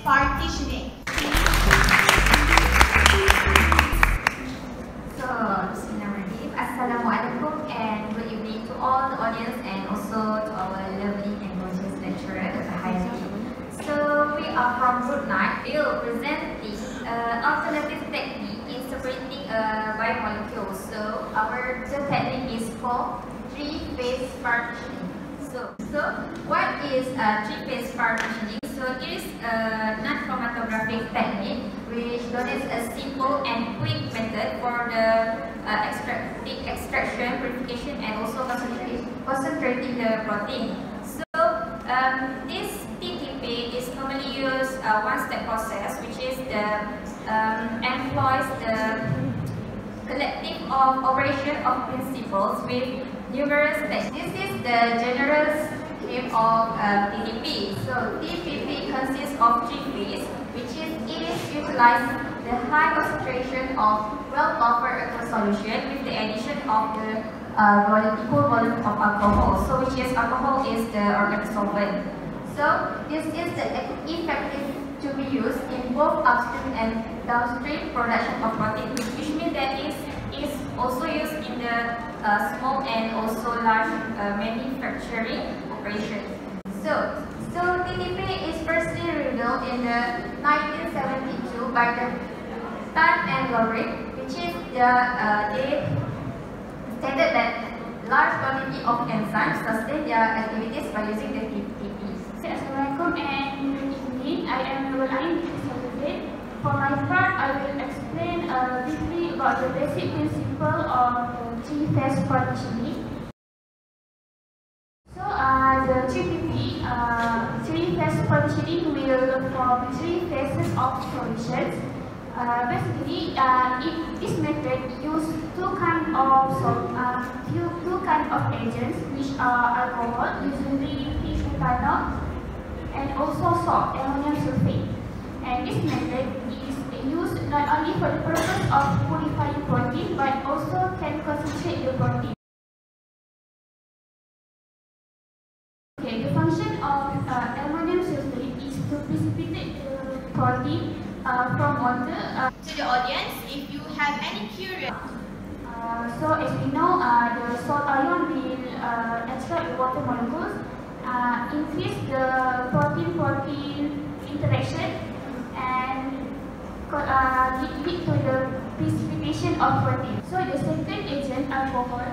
partitioning. So, Bismillahirrahmanirrahim. Assalamualaikum and good evening to all the audience and also to our lovely and gorgeous lecturer, Dr. Hairi. So, we are from Group 9. We will present the alternative technique in separating a biomolecule. So, our technique is called three-phase partitioning. So what is three-phase partitioning? So it is a non-chromatographic technique which donates a simple and quick method for the extraction, purification, and also concentrating the protein. So this TTP is normally used one-step process, which is the employs the collective of operation of principles with numerous steps. This is the general scheme of TTP. So TTP consists of three phases, which is it utilizes the high concentration of well-buffered aqueous solution with the addition of the equal volume of alcohol. So which is alcohol is the organic solvent. So this is the effective to be used in both upstream and downstream production of protein, which means that it is also used in the small and also large manufacturing operations. So TTP is firstly revealed in the 1972 by the Tan and Lorek, which is they stated that large quantity of enzymes sustain their activities by using the TTP. Assalamualaikum and good evening. I am Nurul Ain. For my part, I will explain briefly about the basic principle of three-phase partitioning. So, the TTP, three-phase partitioning will form three phases of solutions. Basically, this method uses two kinds of agents, which are alcohol, usually fish ethanol, and also salt, ammonium sulfate. And this method is used not only for the purpose of purifying protein, but also can concentrate the protein. Okay, the function of ammonium sulfate is to precipitate the protein from water. To the audience, if you have any curiosity. So as we know, the salt ion will extract the water molecules, increase the protein-protein interaction, and lead to the precipitation of protein. So the second agent, alcohol,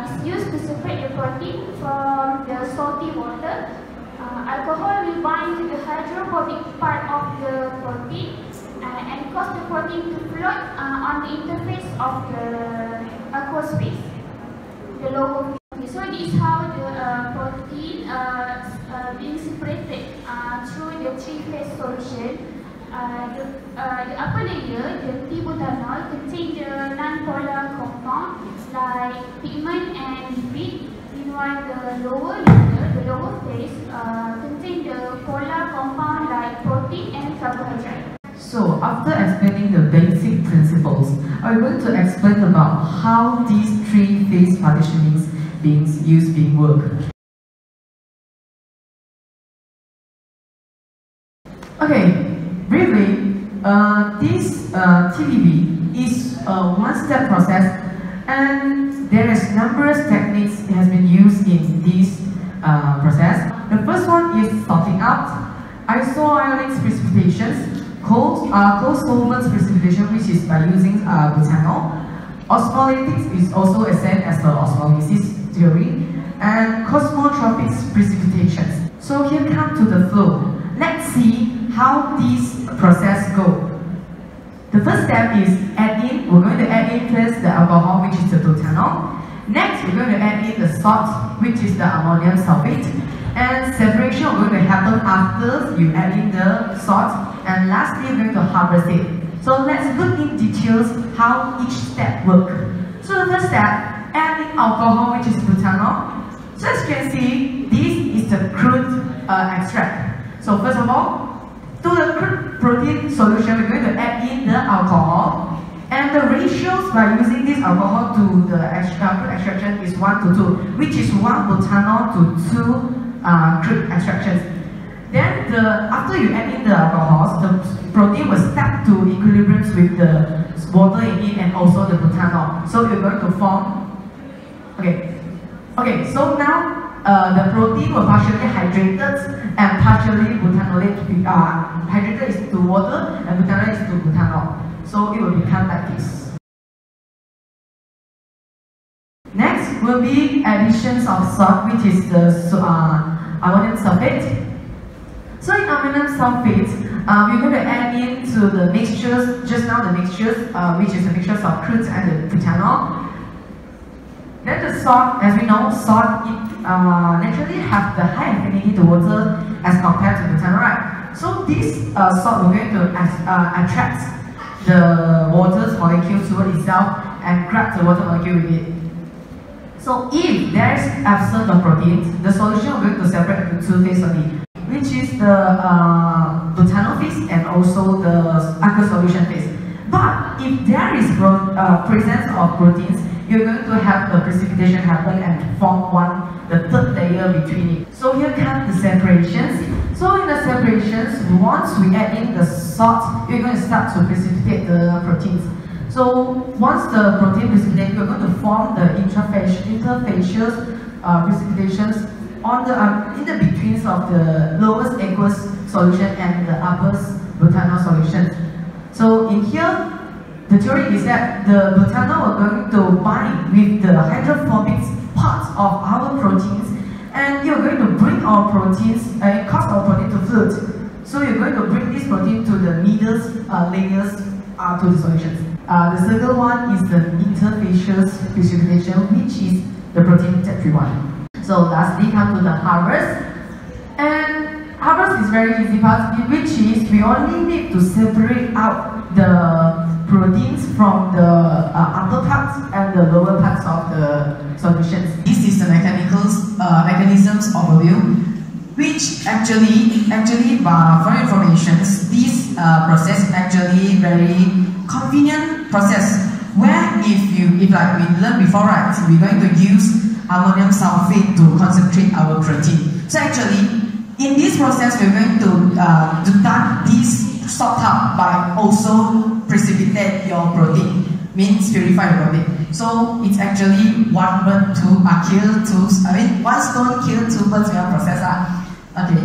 is used to separate the protein from the salty water. Alcohol will bind to the hydrophobic part of the protein and cause the protein to float on the interface of the aqueous phase, the lower phase. So this is how the protein being separated through the three-phase solution. The upper layer, the T-butanol, contains the non-polar compound like pigment and lipid. Meanwhile, the lower layer, the lower phase, contains the polar compound like protein and carbohydrate. So, after explaining the basic principles, I'm going to explain about how these three-phase partitionings being work. Okay. Briefly, this TTP is a one-step process, and there is numerous techniques that has been used in this process. The first one is sorting out, isoionic precipitations, cold solvents precipitation, which is by using butanol. Osmolytics is also a same as the osmolysis theory, and cosmotropic precipitations. So here come to the flow. Let's see how this process go. The first step is we're going to add in first the alcohol, which is the butanol. Next, we're going to add in the salt, which is the ammonium sulfate. And separation is going to happen after you add in the salt. And lastly, we're going to harvest it. So let's look in details how each step work. So the first step, adding alcohol, which is butanol. So as you can see, this is the crude extract. So first of all, to the crude protein solution, we're going to add in the alcohol, and the ratios by using this alcohol to the crude extraction is 1 to 2, which is 1 butanol to 2 crude extractions. Then after you add in the alcohols, the protein will start to equilibrium with the water in it and also the butanol. So you're going to form. Okay. So now the protein will partially hydrated and partially butanolate. Hydrated is to water and butanol is to butanol. So it will become like this. Next will be additions of salt, which is the ammonium sulfate. So in ammonium sulfate, we're going to add into the mixtures, just now the mixtures, which is the mixtures of crude and the butanol. Then the salt, as we know, salt naturally have the high affinity to water as compared to butanol, right? So this salt we're going to attract the water's molecule toward itself and grab the water molecule with it. So if there is absence of proteins, the solution we're going to separate into two phases only, which is the butanol phase and also the aqueous solution phase. But if there is presence of proteins, you're going to have the precipitation happen and form the third layer between it. So here come the separations. So in the separations, once we add in the salt, you're going to start to precipitate the proteins. So once the protein precipitates, you're going to form the interfacial precipitations on the in the betweens of the lowest aqueous solution and the uppest butanol solution. So in here, the theory is that the butanol are going to bind with the hydrophobic parts of our proteins, and you're going to bring our proteins and cause our protein to float. So you're going to bring this protein to the middle layers to the solutions. The second one is the interfacial precipitation, which is the protein that we want. So lastly, come to the harvest. And harvest is very easy part, which is we only need to separate out the proteins from the upper parts and the lower parts of the solutions. This is the mechanisms overview, which actually for information, this process actually very convenient process. Where if like we learned before, right, we're going to use ammonium sulfate to concentrate our protein. So actually, in this process, we're going to done this sort out by also precipitate your protein, means purify your protein. So it's actually one stone kill two birds with a process. Okay.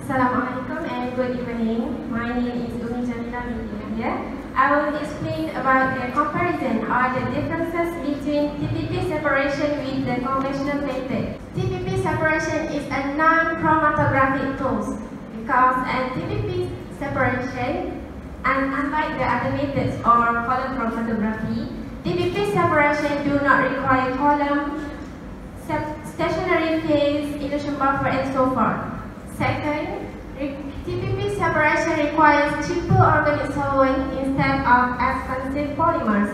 Assalamualaikum and good evening. My name is Untitled. I will explain about the comparison or the differences between TPP separation with the conventional method. TPP separation is a non-chromatographic tool because TPP separation, and unlike the other methods or column chromatography, TPP separation do not require column, stationary phase, illusion buffer, and so forth. Second, TPP separation requires cheaper organic solvent instead of expensive polymers,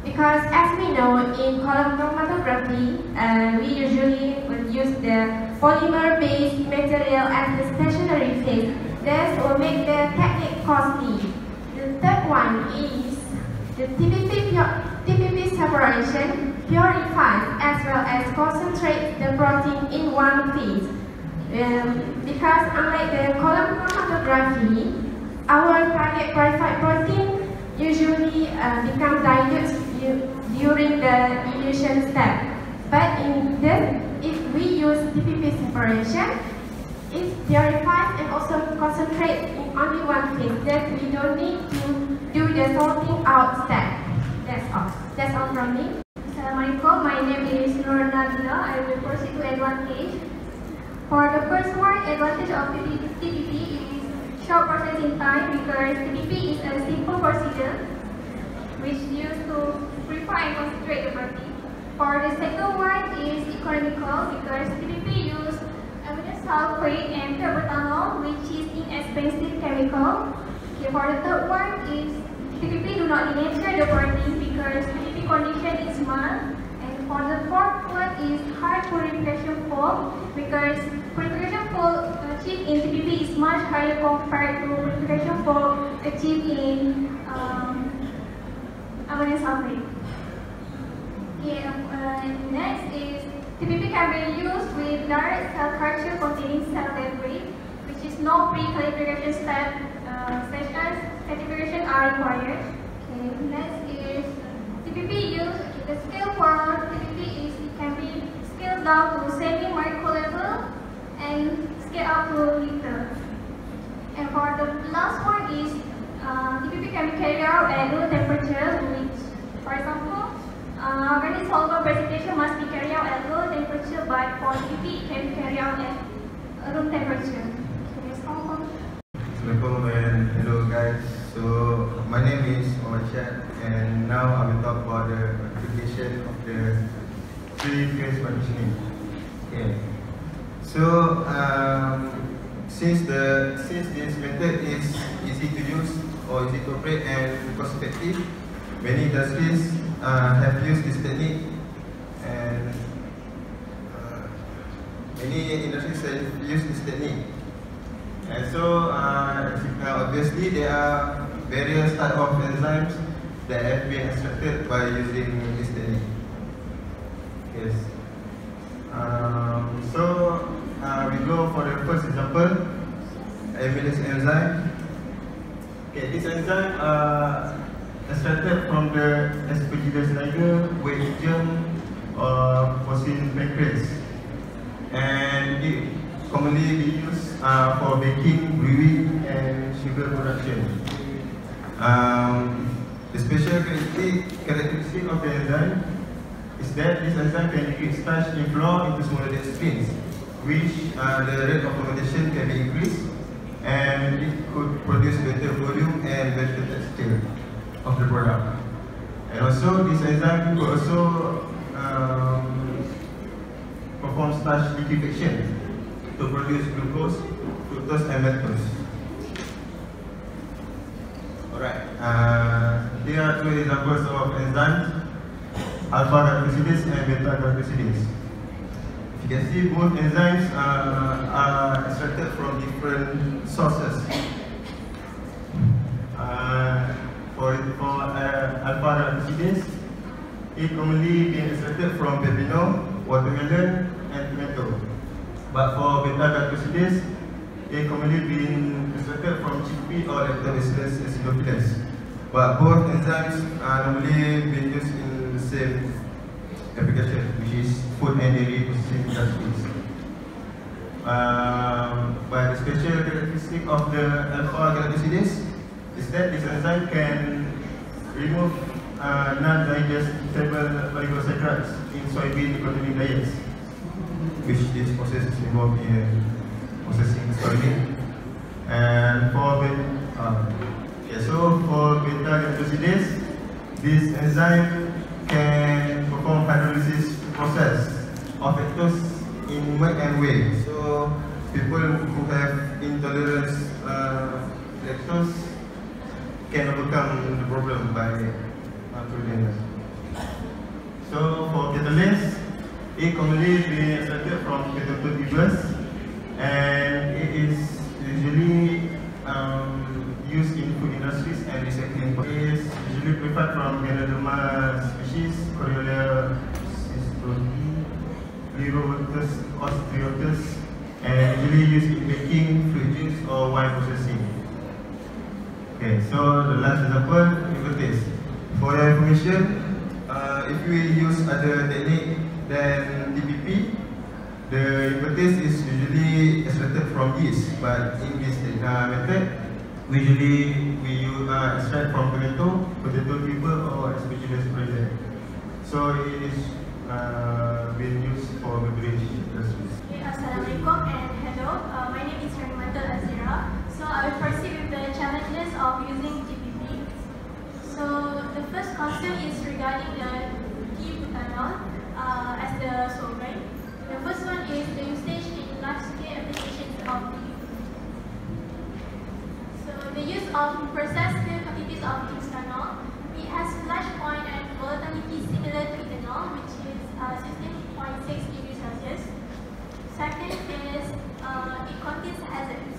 because as we know in column chromatography, we usually will use the polymer-based material as the stationary phase. This will make the technique costly. The third one is the TPP separation purifies as well as concentrates the protein in one phase. Because unlike the column chromatography, our target purified protein usually becomes dilute during the elution step. But in this, if we use TPP separation, it purifies and also concentrates in only one phase. That we don't need to do the sorting out step. That's all. That's all from me. Assalamualaikum. My name is Nur Nabila. I will proceed to advantage. For the first one, advantage of TPP is short processing time, because TPP is a simple procedure which is used to purify and concentrate the protein. For the second one is economical, because TPP uses ammonium sulfate and butanol, which is inexpensive chemical. Okay, for the third one is TPP do not denature the protein because TPP condition is mild. For the fourth one is high purification flow, because purification flow achieved in TPP is much higher compared to purification flow achieved in ammonium sulfate. Okay, next is TPP can be used with direct cell culture containing cell debris, which is no pre-calibration step, such as calibration are required. Okay, next is TPP use. The scale for TPP is it can be scaled down to semi-micro level and scale up to liter. And for the last one is TPP can be carried out at room temperature, which, for example, organic solvent precipitation must be carried out at low temperature, but for TPP it can be carried out at room temperature. Assalamualaikum and hello guys. So my name is Omar and now I will talk about the application of the three-phase partitioning. Okay. So since this method is easy to use or easy to operate and cost effective, many industries have used this technique, and many industries have used this technique. And so obviously there are various types of enzymes that have been extracted by using this technique. Yes. So we go for the first example, amylase enzyme. Okay, this enzyme extracted from the aspergillus niger, wheat germ, or porcine pancreas, and it commonly be used for baking, brewing, and sugar production. The special characteristic of the enzyme is that this enzyme can degrade starch in flour into smaller disciplines, which the rate of fermentation can be increased, and it could produce better volume and better texture of the product. And also, this enzyme could also perform starch liquefaction to produce glucose, fructose, and maltose. Alright, here are two examples of enzymes, alpha-galactosidase and beta-galactosidase. You can see both enzymes are extracted from different sources. For alpha-galactosidase, it commonly being extracted from pepino, watermelon, and tomato. But for beta-galactosidase, it commonly being extracted from chickpea or Lactobacillus acidophilus. But both enzymes are normally being used in the same application, which is food and dairy processing industries. But the special characteristic of the alpha-galactosidase is that this enzyme can remove non-digestible oligosaccharides in soybean containing diets, which this process is involved in processing soybean. And for beta-galactosidase, this enzyme can perform hydrolysis process of lactose in milk and whey. So people who have intolerance lactose can overcome the problem by tolerance. So for catalase, it commonly being extracted from catatote, and it is usually used in food industries and recycling. It is usually prepared from Ganoderma species, Coriolis cystoti, Pleurothes ostriotus, and usually used in baking, fruit juice, or wine processing. Okay, so the last example, invertase. For your information, if we use other technique than TPP, the invertase is usually extracted from yeast, but in this method, usually we extract from tomato, potato tuber, or aspergillus present. So it is being used for beverage industries. Assalamualaikum and hello. My name is Harimanto Azira. So I will proceed with the challenges of using TPP. So the first concern is regarding the butanol as the solvent. The first one is the usage in large-scale applications of TPP. So the use of processed quantities of butanol, it has flash point and volatility similar to ethanol, which is 16.6 degrees Celsius. Second is it contains hazards.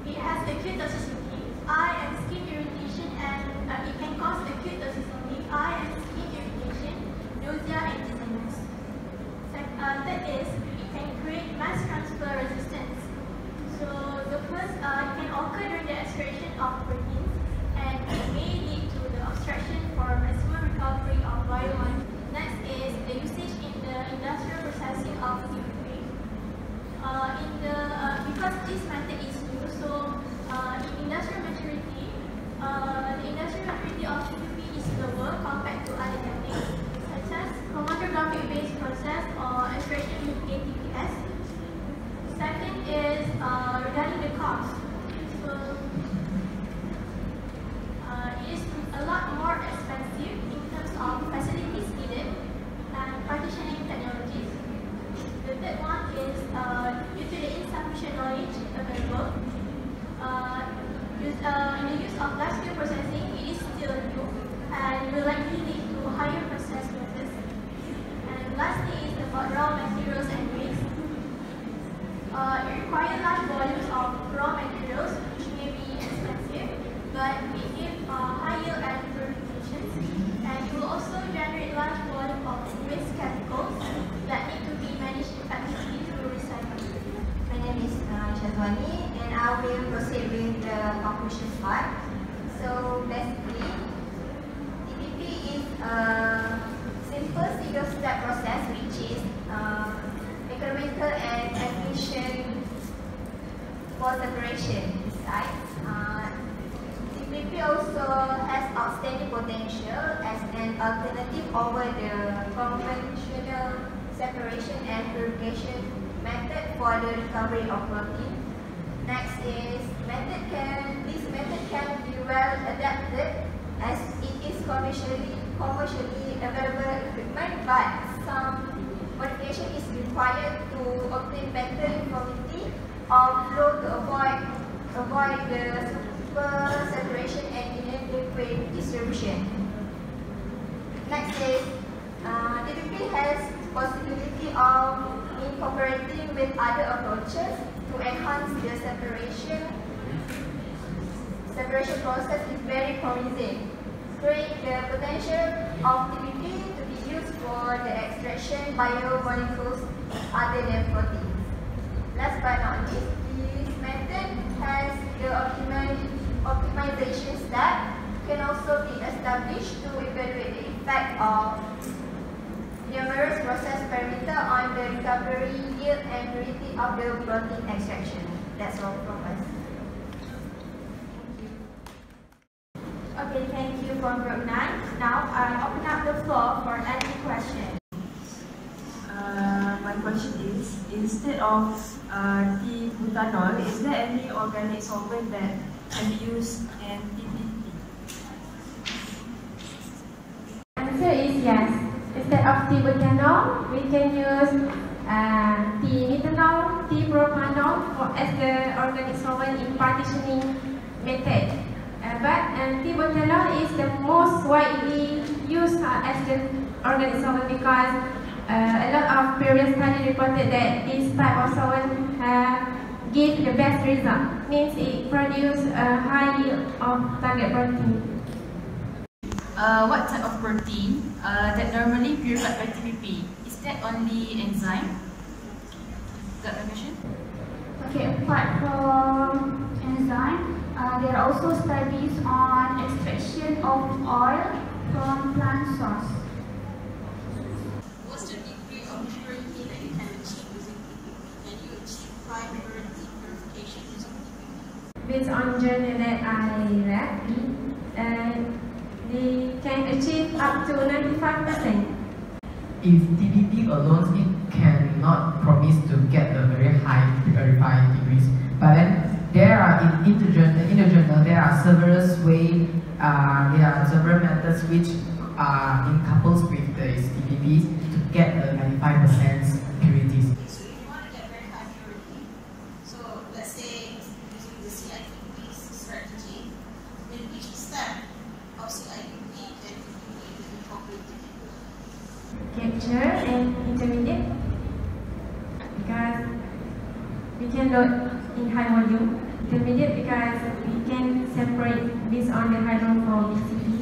It has acute toxicity, eye and skin irritation, and it can cause acute toxicity, eye and skin irritation, nausea, and dizziness. Third is it can create mass 2020, and I will proceed with the conclusion part. So basically, TPP is a simple single-step process which is economical and efficient for separation. Besides, TPP also has outstanding potential as an alternative over the conventional separation and purification method for the recovery of protein. Next is this method can be well adapted as it is commercially available equipment, but some modification is required to obtain better uniformity of flow to avoid the super saturation and inadequate distribution. Next is TPP has possibility of incorporating with other approaches to enhance the separation process is very promising, showing the potential of TPP to be used for the extraction biomolecules other than proteins. Last but not least, this method has the optimization step can also be established to evaluate the effect of numerous process parameters on the recovery, yield, and purity of the protein extraction. That's all from us. Okay, thank you for Group 9. Now I open up the floor for any question. My question is, instead of butanol, is there any organic solvent that can be used in TPP? Answer is yes. Instead of butanol, we can use methanol, propanol as the organic solvent in partitioning method. But butanol is the most widely used as the organic solvent because a lot of previous studies reported that this type of solvent give the best result. Means it produces a high yield of target protein. What type of protein that normally purified by TPP? Is that only enzyme? Is that the question? Okay, apart from enzyme, there are also studies on extraction of oil from plant source. What's the degree of purity that you can achieve using TPP? Can you achieve high purity purification using TPP? Based on journal that I read, they can achieve up to 95%. If TPP alone, it cannot promise to get a very high purified degrees. But then there are in the journal there are several methods which are in couples with the TPPs to get a 95% purity. So if you want to get very high purity, so let's say using the CIPP strategy, in each step of CIPP can be incorporated. Capture and intermediate, because we can load in high volume. Intermediate because we can separate based on the hydrophobicity.